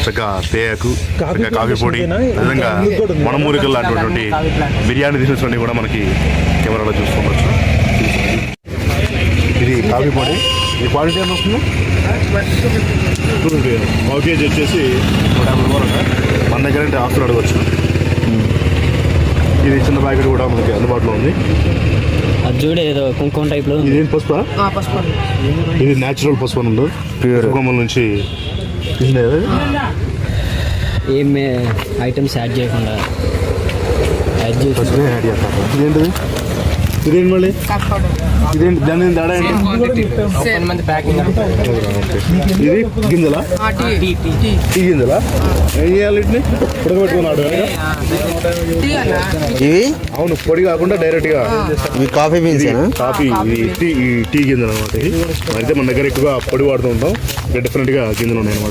చక్కగా తేయాకు చక్కగా కాఫీ పొడి నిజంగా మనమూలికలు లాంటిటువంటి బిర్యానీ తీసుకొని కూడా మనకి కెమెరాలో చూసుకోవచ్చు. ఇది కాఫీ పొడి. ఈ క్వాలిటీ ఎంత వస్తుంది? 250. పావు కేజీ వచ్చేసి 150 రూపాయలు. మన దగ్గర అంటే ఆఫర్ అడగవచ్చు. ఇది చిన్న ప్యాకెట్ కూడా మనకి అందుబాటులో ఉంది. అది చూడే ఏదో కుంకుమ టైప్లో. ఇదేం పసుపు? ఇది న్యాచురల్ పసుపు అని ఉండదు, ప్యూర్ కొమ్మల నుంచి ఏం ఐటమ్స్ యాడ్ చేయకుండా యాడ్ చేసి యాడ్ చేస్తారు. ఇదేంటిది? ఇదేంటి మళ్ళీ? ఇదేంటి? దాని తేడా ఏంటి? ఇది గింజలా? టీ గింజలా? ఏం చేయాలి? వీటిని ఉడకబెట్టుకున్నాడు ఇవి అవును, పొడి కాకుండా డైరెక్ట్ గా. ఇవి కాఫీ బీన్స్. కాఫీ టీ గింజలు అనమాట. అయితే మన దగ్గర ఎక్కువగా పొడి వాడుతూ ఉంటాం. డిఫరెంట్ గా గింజలు ఉన్నాయి అనమాట.